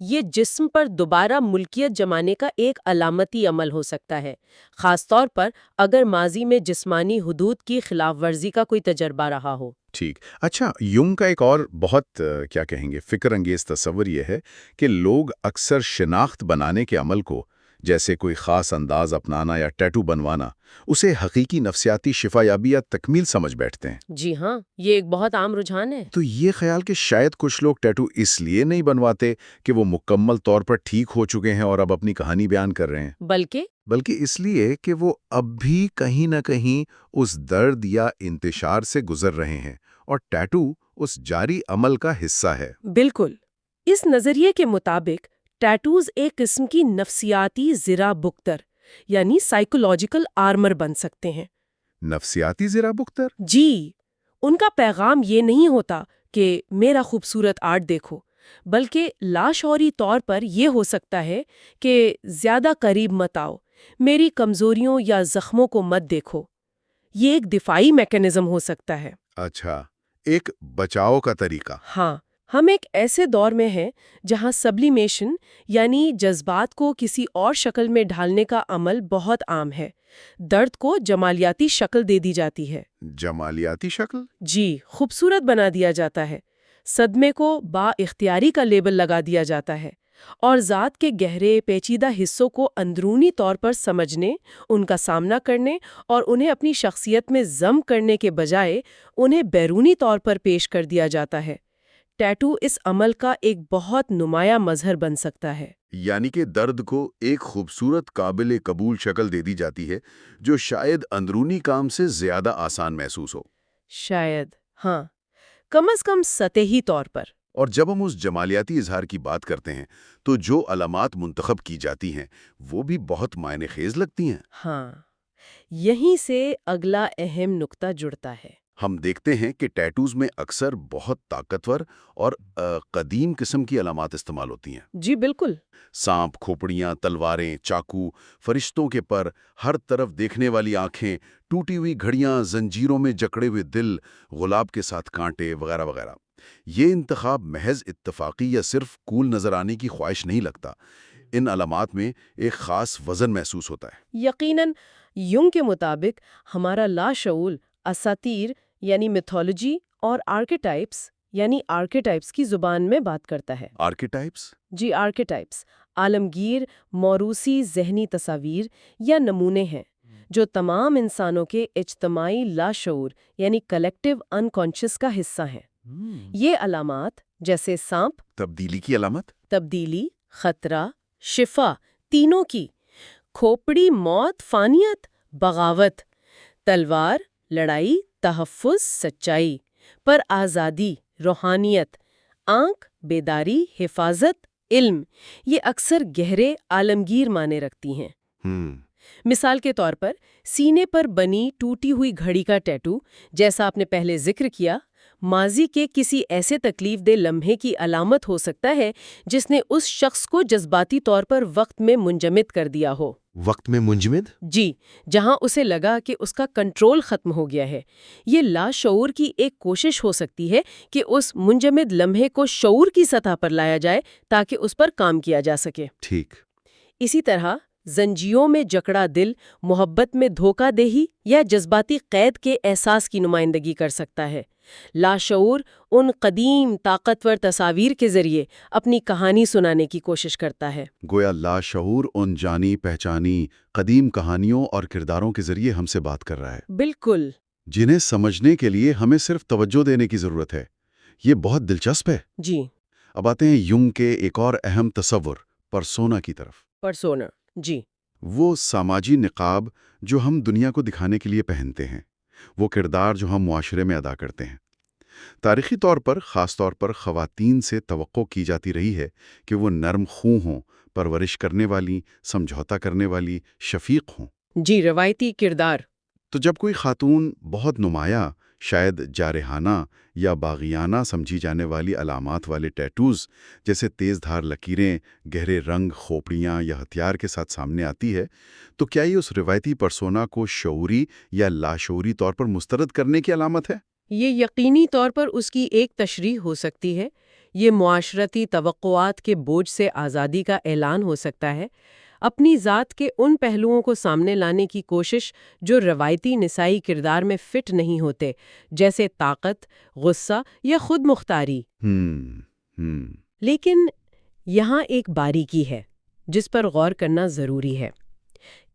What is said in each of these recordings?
یہ جسم پر دوبارہ ملکیت جمانے کا ایک علامتی عمل ہو سکتا ہے، خاص طور پر اگر ماضی میں جسمانی حدود کی خلاف ورزی کا کوئی تجربہ رہا ہو۔ ٹھیک۔ اچھا، یونگ کا ایک اور بہت کیا کہیں گے فکر انگیز تصور یہ ہے کہ لوگ اکثر شناخت بنانے کے عمل کو، جیسے کوئی خاص انداز اپنانا یا ٹیٹو بنوانا، اسے حقیقی نفسیاتی شفا یابی یا تکمیل سمجھ بیٹھتے ہیں۔ جی ہاں، یہ ایک بہت عام رجحان ہے۔ تو یہ خیال کہ شاید کچھ لوگ ٹیٹو اس لیے نہیں بنواتے کہ وہ مکمل طور پر ٹھیک ہو چکے ہیں اور اب اپنی کہانی بیان کر رہے ہیں، بلکہ اس لیے کہ وہ اب بھی کہیں نہ کہیں اس درد یا انتشار سے گزر رہے ہیں اور ٹیٹو اس جاری عمل کا حصہ ہے۔ بالکل۔ اس نظریے کے مطابق ٹیٹوز ایک قسم کی نفسیاتی زرہ بکتر یعنی سائیکولوجیکل آرمر بن سکتے ہیں۔ نفسیاتی زرہ بکتر؟ جی، ان کا پیغام یہ نہیں ہوتا کہ میرا خوبصورت آرٹ دیکھو، بلکہ لاشعوری طور پر یہ ہو سکتا ہے کہ زیادہ قریب مت آؤ، میری کمزوریوں یا زخموں کو مت دیکھو۔ یہ ایک دفاعی میکانزم ہو سکتا ہے۔ اچھا، ایک بچاؤ کا طریقہ۔ ہاں، ہم ایک ایسے دور میں ہیں جہاں سبلیمیشن یعنی جذبات کو کسی اور شکل میں ڈھالنے کا عمل بہت عام ہے۔ درد کو جمالیاتی شکل دے دی جاتی ہے۔ جمالیاتی شکل؟ جی، خوبصورت بنا دیا جاتا ہے۔ صدمے کو با اختیاری کا لیبل لگا دیا جاتا ہے اور ذات کے گہرے پیچیدہ حصوں کو اندرونی طور پر سمجھنے، ان کا سامنا کرنے اور انہیں اپنی شخصیت میں ضم کرنے کے بجائے انہیں بیرونی طور پر پیش کر دیا جاتا ہے۔ ٹیٹو اس عمل کا ایک بہت نمایاں مظہر بن سکتا ہے۔ یعنی کہ درد کو ایک خوبصورت قابل قبول شکل دے دی جاتی ہے جو شاید اندرونی کام سے زیادہ آسان محسوس ہو۔ شاید، ہاں، کم از کم سطحی طور پر۔ اور جب ہم اس جمالیاتی اظہار کی بات کرتے ہیں تو جو علامات منتخب کی جاتی ہیں وہ بھی بہت معنی خیز لگتی ہیں۔ ہاں، یہیں سے اگلا اہم نقطہ جڑتا ہے۔ ہم دیکھتے ہیں کہ ٹیٹوز میں اکثر بہت طاقتور اور قدیم قسم کی علامات استعمال ہوتی ہیں۔ جی بالکل۔ سانپ، کھوپڑیاں، تلواریں، چاقو، فرشتوں کے پر، ہر طرف دیکھنے والی آنکھیں، ٹوٹی ہوئی گھڑیاں، زنجیروں میں جکڑے ہوئے دل، غلاب کے ساتھ کانٹے وغیرہ وغیرہ۔ یہ انتخاب محض اتفاقی یا صرف کول نظر آنے کی خواہش نہیں لگتا۔ ان علامات میں ایک خاص وزن محسوس ہوتا ہے۔ یقیناً، یونگ کے مطابق ہمارا لاشعور اساطیر یعنی میتھولوجی اور آرکیٹائپس کی زبان میں بات کرتا ہے۔ آرکیٹائپس؟ جی، آرکیٹائپس عالمگیر موروثی ذہنی تصاویر یا نمونے ہیں جو تمام انسانوں کے اجتماعی لاشعور یعنی کلیکٹیو انکانشس کا حصہ ہیں۔ یہ علامات جیسے سانپ، تبدیلی کی علامت، تبدیلی، خطرہ، شفا، تینوں کی، کھوپڑی، موت، فانیت، بغاوت، تلوار، لڑائی، تحفظ، سچائی، پر آزادی، روحانیت، آنکھ، بیداری، حفاظت، علم، یہ اکثر گہرے عالمگیر معنی رکھتی ہیں۔ مثال کے طور پر سینے پر بنی ٹوٹی ہوئی گھڑی کا ٹیٹو، جیسا آپ نے پہلے ذکر کیا، ماضی کے کسی ایسے تکلیف دہ لمحے کی علامت ہو سکتا ہے جس نے اس شخص کو جذباتی طور پر وقت میں منجمد کر دیا ہو۔ وقت میں منجمد؟ جی، جہاں اسے لگا کہ اس کا کنٹرول ختم ہو گیا ہے۔ یہ لاشعور کی ایک کوشش ہو سکتی ہے کہ اس منجمد لمحے کو شعور کی سطح پر لایا جائے تاکہ اس پر کام کیا جا سکے۔ ٹھیک۔ اسی طرح زنجیروں میں جکڑا دل محبت میں دھوکہ دہی یا جذباتی قید کے احساس کی نمائندگی کر سکتا ہے۔ لاشعور ان قدیم طاقتور تصاویر کے ذریعے اپنی کہانی سنانے کی کوشش کرتا ہے۔ گویا لاشعور ان جانی پہچانی قدیم کہانیوں اور کرداروں کے ذریعے ہم سے بات کر رہا ہے، بالکل، جنہیں سمجھنے کے لیے ہمیں صرف توجہ دینے کی ضرورت ہے۔ یہ بہت دلچسپ ہے۔ جی۔ اب آتے ہیں یونگ کے ایک اور اہم تصور، پرسونا کی طرف۔ پرسونا، جی، وہ سماجی نقاب جو ہم دنیا کو دکھانے کے لیے پہنتے ہیں، وہ کردار جو ہم معاشرے میں ادا کرتے ہیں۔ تاریخی طور پر، خاص طور پر خواتین سے توقع کی جاتی رہی ہے کہ وہ نرم خوں ہوں، پرورش کرنے والی، سمجھوتا کرنے والی، شفیق ہوں۔ جی، روایتی کردار۔ تو جب کوئی خاتون بہت نمایاں، شاید جارحانہ یا باغیانہ سمجھی جانے والی علامات والے ٹیٹوز جیسے تیز دھار لکیریں، گہرے رنگ، کھوپڑیاں یا ہتھیار کے ساتھ سامنے آتی ہے، تو کیا یہ اس روایتی پرسونا کو شعوری یا لاشعوری طور پر مسترد کرنے کی علامت ہے؟ یہ یقینی طور پر اس کی ایک تشریح ہو سکتی ہے، یہ معاشرتی توقعات کے بوجھ سے آزادی کا اعلان ہو سکتا ہے، اپنی ذات کے ان پہلوؤں کو سامنے لانے کی کوشش جو روایتی نسائی کردار میں فٹ نہیں ہوتے، جیسے طاقت، غصہ یا خود مختاری۔ لیکن یہاں ایک باریکی ہے جس پر غور کرنا ضروری ہے۔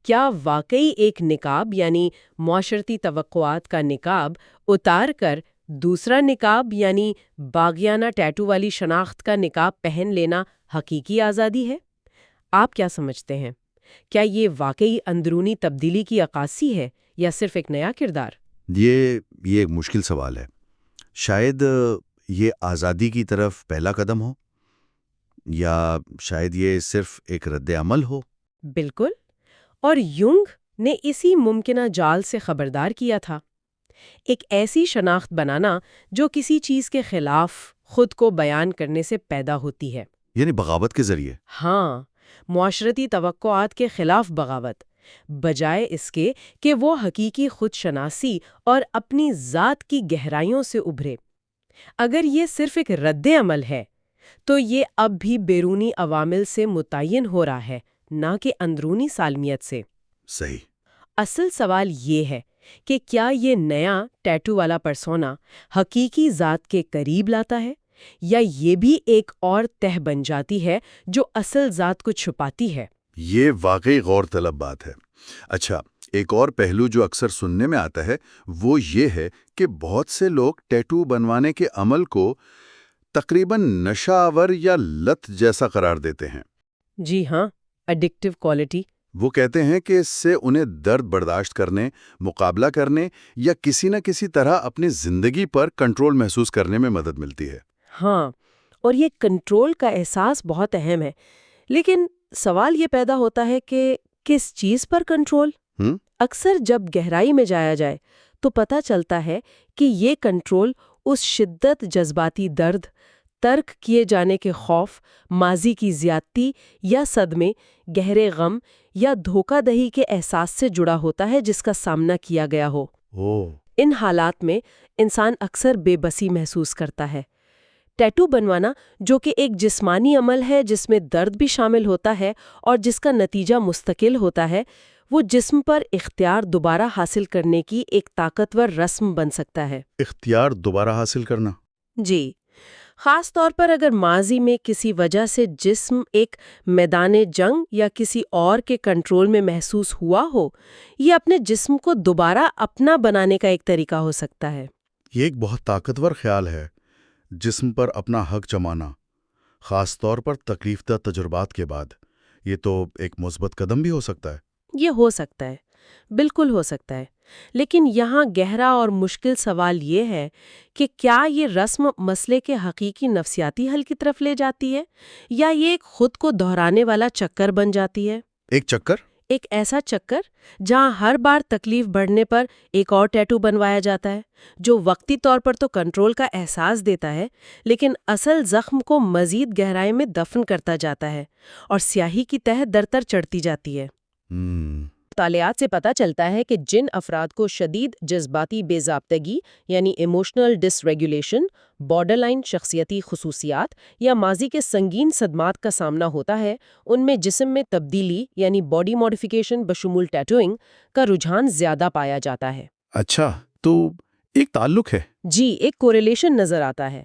کیا واقعی ایک نقاب یعنی معاشرتی توقعات کا نقاب اتار کر دوسرا نقاب یعنی باغیانہ ٹیٹو والی شناخت کا نقاب پہن لینا حقیقی آزادی ہے؟ آپ کیا سمجھتے ہیں؟ کیا یہ واقعی اندرونی تبدیلی کی عکاسی ہے یا صرف ایک نیا کردار؟ یہ ایک مشکل سوال ہے۔ شاید یہ آزادی کی طرف پہلا قدم ہو، یا شاید یہ صرف ایک رد عمل ہو۔ بالکل، اور یونگ نے اسی ممکنہ جال سے خبردار کیا تھا۔ ایک ایسی شناخت بنانا جو کسی چیز کے خلاف خود کو بیان کرنے سے پیدا ہوتی ہے، یعنی بغاوت کے ذریعے۔ ہاں، معاشرتی توقعات کے خلاف بغاوت، بجائے اس کے کہ وہ حقیقی خود شناسی اور اپنی ذات کی گہرائیوں سے ابھرے۔ اگر یہ صرف ایک رد عمل ہے تو یہ اب بھی بیرونی عوامل سے متعین ہو رہا ہے، نہ کہ اندرونی سالمیت سے۔ صحیح۔ اصل سوال یہ ہے کہ کیا یہ نیا ٹیٹو والا پرسونا حقیقی ذات کے قریب لاتا ہے، یا یہ بھی ایک اور تہ بن جاتی ہے جو اصل ذات کو چھپاتی ہے؟ یہ واقعی غور طلب بات ہے۔ اچھا، ایک اور پہلو جو اکثر سننے میں آتا ہے وہ یہ ہے کہ بہت سے لوگ ٹیٹو بنوانے کے عمل کو تقریباً نشہ آور یا لت جیسا قرار دیتے ہیں۔ جی ہاں، ایڈکٹیو کوالٹی۔ وہ کہتے ہیں کہ اس سے انہیں درد برداشت کرنے، مقابلہ کرنے یا کسی نہ کسی طرح اپنی زندگی پر کنٹرول محسوس کرنے میں مدد ملتی ہے۔ ہاں، اور یہ کنٹرول کا احساس بہت اہم ہے، لیکن سوال یہ پیدا ہوتا ہے کہ کس چیز پر کنٹرول؟ اکثر جب گہرائی میں جایا جائے تو پتہ چلتا ہے کہ یہ کنٹرول اس شدت جذباتی درد، ترک کیے جانے کے خوف، ماضی کی زیادتی یا صدمے، گہرے غم یا دھوکہ دہی کے احساس سے جڑا ہوتا ہے جس کا سامنا کیا گیا ہو۔ ان حالات میں انسان اکثر بے بسی محسوس کرتا ہے۔ ٹیٹو بنوانا، جو کہ ایک جسمانی عمل ہے جس میں درد بھی شامل ہوتا ہے اور جس کا نتیجہ مستقل ہوتا ہے، وہ جسم پر اختیار دوبارہ حاصل کرنے کی ایک طاقتور رسم بن سکتا ہے۔ اختیار دوبارہ حاصل کرنا؟ جی، خاص طور پر اگر ماضی میں کسی وجہ سے جسم ایک میدان جنگ یا کسی اور کے کنٹرول میں محسوس ہوا ہو، یہ اپنے جسم کو دوبارہ اپنا بنانے کا ایک طریقہ ہو سکتا ہے۔ یہ ایک بہت طاقتور خیال ہے، جسم پر اپنا حق جمانا، خاص طور پر تکلیف دہ تجربات کے بعد۔ یہ تو ایک مثبت قدم بھی ہو سکتا ہے۔ یہ ہو سکتا ہے، بالکل ہو سکتا ہے، لیکن یہاں گہرا اور مشکل سوال یہ ہے کہ کیا یہ رسم مسئلے کے حقیقی نفسیاتی حل کی طرف لے جاتی ہے، یا یہ ایک خود کو دہرانے والا چکر بن جاتی ہے؟ ایک چکر؟ ایک ایسا چکر جہاں ہر بار تکلیف بڑھنے پر ایک اور ٹیٹو بنوایا جاتا ہے، جو وقتی طور پر تو کنٹرول کا احساس دیتا ہے، لیکن اصل زخم کو مزید گہرائی میں دفن کرتا جاتا ہے اور سیاہی کی تہ درتر چڑھتی جاتی ہے۔ مطالعات سے پتہ چلتا ہے کہ جن افراد کو شدید جذباتی بے ضابطگی یعنی ایموشنل ڈس ریگولیشن، بارڈر لائن شخصیتی خصوصیات یا ماضی کے سنگین صدمات کا سامنا ہوتا ہے، ان میں جسم میں تبدیلی یعنی باڈی ماڈیفیکیشن بشمول ٹیٹوئنگ کا رجحان زیادہ پایا جاتا ہے۔ اچھا، تو ایک تعلق ہے؟ جی، ایک کوریلیشن نظر آتا ہے۔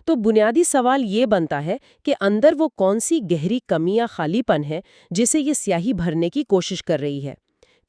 تو بنیادی سوال یہ بنتا ہے کہ اندر وہ کون سی گہری کمی یا خالی پن ہے جسے یہ سیاہی بھرنے کی کوشش کر رہی ہے؟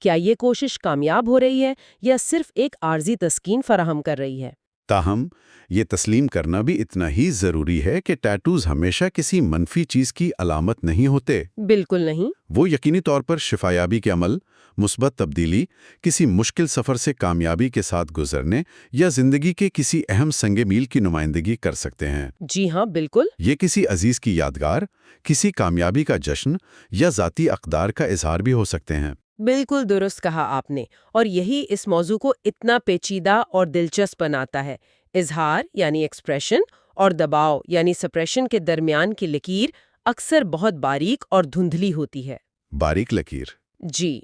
کیا یہ کوشش کامیاب ہو رہی ہے یا صرف ایک عارضی تسکین فراہم کر رہی ہے؟ تاہم یہ تسلیم کرنا بھی اتنا ہی ضروری ہے کہ ٹیٹوز ہمیشہ کسی منفی چیز کی علامت نہیں ہوتے۔ بالکل نہیں۔ وہ یقینی طور پر شفایابی کے عمل، مثبت تبدیلی، کسی مشکل سفر سے کامیابی کے ساتھ گزرنے یا زندگی کے کسی اہم سنگ میل کی نمائندگی کر سکتے ہیں۔ جی ہاں، بالکل۔ یہ کسی عزیز کی یادگار، کسی کامیابی کا جشن یا ذاتی اقدار کا اظہار بھی ہو سکتے ہیں۔ بالکل درست کہا آپ نے، اور یہی اس موضوع کو اتنا پیچیدہ اور دلچسپ بناتا ہے۔ اظہار یعنی ایکسپریشن اور دباؤ یعنی سپریشن کے درمیان کی لکیر اکثر بہت باریک اور دھندلی ہوتی ہے۔ باریک لکیر؟ جی،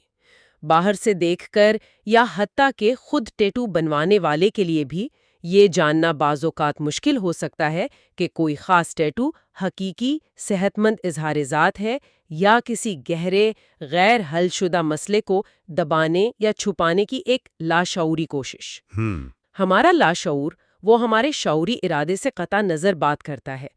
باہر سے دیکھ کر یا حتیٰ کہ خود ٹیٹو بنوانے والے کے لیے بھی یہ جاننا بعض اوقات مشکل ہو سکتا ہے کہ کوئی خاص ٹیٹو حقیقی صحت مند اظہار ذات ہے یا کسی گہرے غیر حل شدہ مسئلے کو دبانے یا چھپانے کی ایک لاشعوری کوشش۔ ہمارا لاشعور وہ ہمارے شعوری ارادے سے قطع نظر بات کرتا ہے۔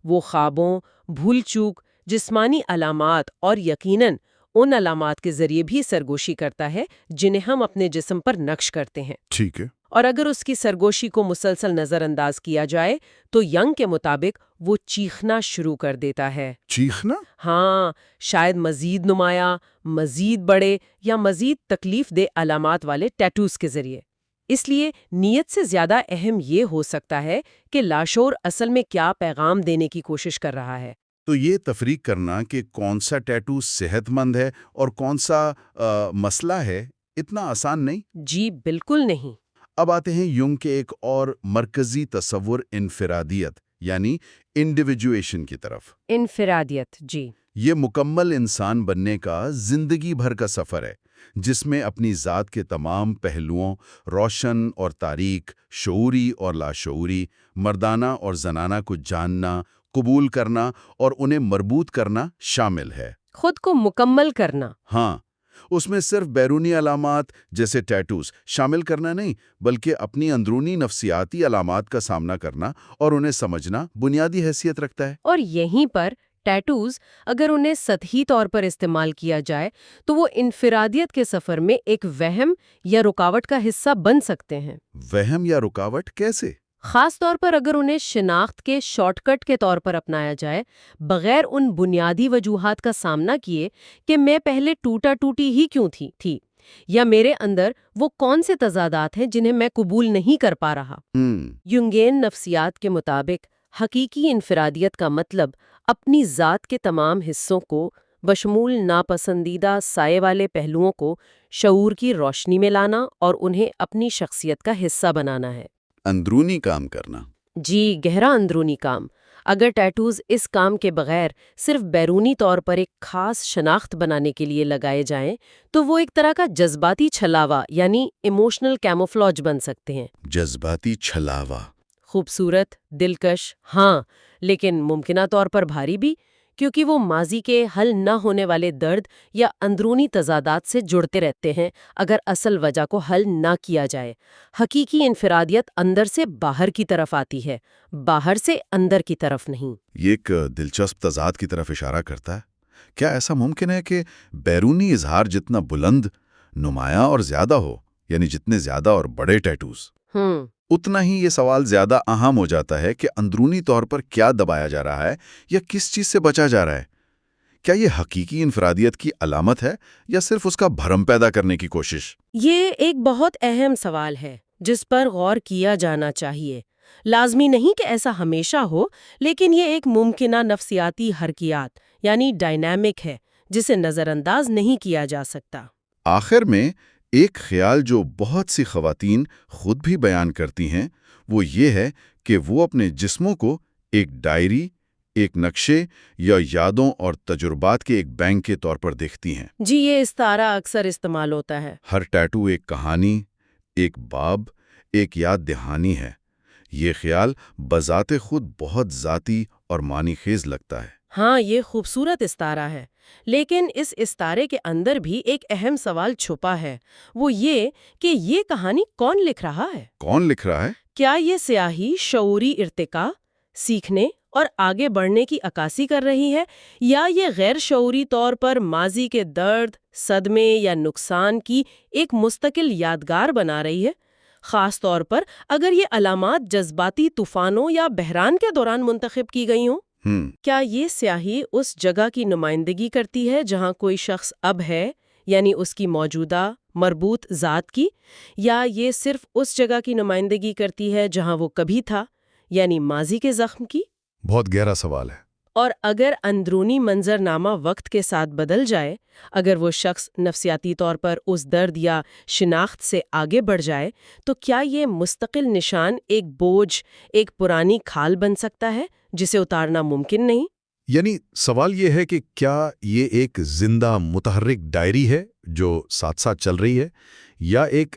وہ خوابوں، بھول چوک، جسمانی علامات اور یقیناً ان علامات کے ذریعے بھی سرگوشی کرتا ہے جنہیں ہم اپنے جسم پر نقش کرتے ہیں۔ ٹھیک ہے۔ اور اگر اس کی سرگوشی کو مسلسل نظر انداز کیا جائے تو ینگ کے مطابق وہ چیخنا شروع کر دیتا ہے۔ چیخنا؟ ہاں، شاید مزید نمایاں، مزید بڑے یا مزید تکلیف دہ علامات والے ٹیٹوز کے ذریعے۔ اس لیے نیت سے زیادہ اہم یہ ہو سکتا ہے کہ لاشعور اصل میں کیا پیغام دینے کی کوشش کر رہا ہے۔ تو یہ تفریق کرنا کہ کون سا ٹیٹو صحت مند ہے اور کون سا مسئلہ ہے اتنا آسان نہیں؟ جی بالکل نہیں۔ اب آتے ہیں یونگ کے ایک اور مرکزی تصور انفرادیت یعنی انڈیویجویشن کی طرف۔ انفرادیت، جی۔ یہ مکمل انسان بننے کا زندگی بھر کا سفر ہے جس میں اپنی ذات کے تمام پہلوؤں روشن اور تاریک، شعوری اور لاشعوری، مردانہ اور زنانہ کو جاننا، قبول کرنا اور انہیں مربوط کرنا شامل ہے۔ خود کو مکمل کرنا۔ ہاں، اس میں صرف بیرونی علامات جیسے ٹیٹوز شامل کرنا نہیں بلکہ اپنی اندرونی نفسیاتی علامات کا سامنا کرنا اور انہیں سمجھنا بنیادی حیثیت رکھتا ہے۔ اور یہیں پر ٹیٹوز اگر انہیں سطحی طور پر استعمال کیا جائے تو وہ انفرادیت کے سفر میں ایک وہم یا رکاوٹ کا حصہ بن سکتے ہیں۔ وہم یا رکاوٹ کیسے؟ خاص طور پر اگر انہیں شناخت کے شارٹ کٹ کے طور پر اپنایا جائے، بغیر ان بنیادی وجوہات کا سامنا کیے کہ میں پہلے ٹوٹا ٹوٹی ہی کیوں تھی یا میرے اندر وہ کون سے تضادات ہیں جنہیں میں قبول نہیں کر پا رہا۔ یونگین نفسیات کے مطابق حقیقی انفرادیت کا مطلب اپنی ذات کے تمام حصوں کو بشمول ناپسندیدہ سائے والے پہلوؤں کو شعور کی روشنی میں لانا اور انہیں اپنی شخصیت کا حصہ بنانا ہے۔ اندرونی کام کرنا۔ جی، گہرا اندرونی کام۔ اگر ٹیٹوز اس کام کے بغیر صرف بیرونی طور پر ایک خاص شناخت بنانے کے لیے لگائے جائیں تو وہ ایک طرح کا جذباتی چھلاوا یعنی ایموشنل کیموفلاج بن سکتے ہیں۔ جذباتی چھلاوا۔ خوبصورت، دلکش، ہاں، لیکن ممکنہ طور پر بھاری بھی، کیونکہ وہ ماضی کے حل نہ ہونے والے درد یا اندرونی تضادات سے جڑتے رہتے ہیں اگر اصل وجہ کو حل نہ کیا جائے۔ حقیقی انفرادیت اندر سے باہر کی طرف آتی ہے، باہر سے اندر کی طرف نہیں۔ یہ ایک دلچسپ تضاد کی طرف اشارہ کرتا ہے۔ کیا ایسا ممکن ہے کہ بیرونی اظہار جتنا بلند، نمایاں اور زیادہ ہو، یعنی جتنے زیادہ اور بڑے ٹیٹوز، اتنا ہی یہ سوال زیادہ اہم ہو جاتا ہے کہ اندرونی طور پر کیا دبایا جا رہا ہے یا کس چیز سے بچا جا رہا ہے؟ کیا یہ حقیقی انفرادیت کی علامت ہے یا صرف اس کا بھرم پیدا کرنے کی کوشش؟ یہ ایک بہت اہم سوال ہے جس پر غور کیا جانا چاہیے۔ لازمی نہیں کہ ایسا ہمیشہ ہو، لیکن یہ ایک ممکنہ نفسیاتی حرکیات یعنی ڈائنامک ہے جسے نظر انداز نہیں کیا جا سکتا۔ آخر میں ایک خیال جو بہت سی خواتین خود بھی بیان کرتی ہیں وہ یہ ہے کہ وہ اپنے جسموں کو ایک ڈائری، ایک نقشے یا یادوں اور تجربات کے ایک بینک کے طور پر دیکھتی ہیں۔ جی، یہ استعارہ اکثر استعمال ہوتا ہے۔ ہر ٹیٹو ایک کہانی، ایک باب، ایک یاد دہانی ہے۔ یہ خیال بذات خود بہت ذاتی اور معنی خیز لگتا ہے۔ ہاں، یہ خوبصورت استعارہ ہے، لیکن اس استعارے کے اندر بھی ایک اہم سوال چھپا ہے۔ وہ یہ کہ یہ کہانی کون لکھ رہا ہے؟ کون لکھ رہا ہے؟ کیا یہ سیاہی شعوری ارتقاء، سیکھنے اور آگے بڑھنے کی عکاسی کر رہی ہے، یا یہ غیر شعوری طور پر ماضی کے درد، صدمے یا نقصان کی ایک مستقل یادگار بنا رہی ہے؟ خاص طور پر اگر یہ علامات جذباتی طوفانوں یا بحران کے دوران منتخب کی گئی ہوں۔ کیا یہ سیاہی اس جگہ کی نمائندگی کرتی ہے جہاں کوئی شخص اب ہے، یعنی اس کی موجودہ مربوط ذات کی، یا یہ صرف اس جگہ کی نمائندگی کرتی ہے جہاں وہ کبھی تھا، یعنی ماضی کے زخم کی؟ بہت گہرا سوال ہے۔ اور اگر اندرونی منظرنامہ وقت کے ساتھ بدل جائے، اگر وہ شخص نفسیاتی طور پر اس درد یا شناخت سے آگے بڑھ جائے، تو کیا یہ مستقل نشان ایک بوجھ، ایک پرانی کھال بن سکتا ہے جسے اتارنا ممکن نہیں؟ یعنی سوال یہ ہے کہ کیا یہ ایک زندہ متحرک ڈائری ہے جو ساتھ ساتھ چل رہی ہے، یا ایک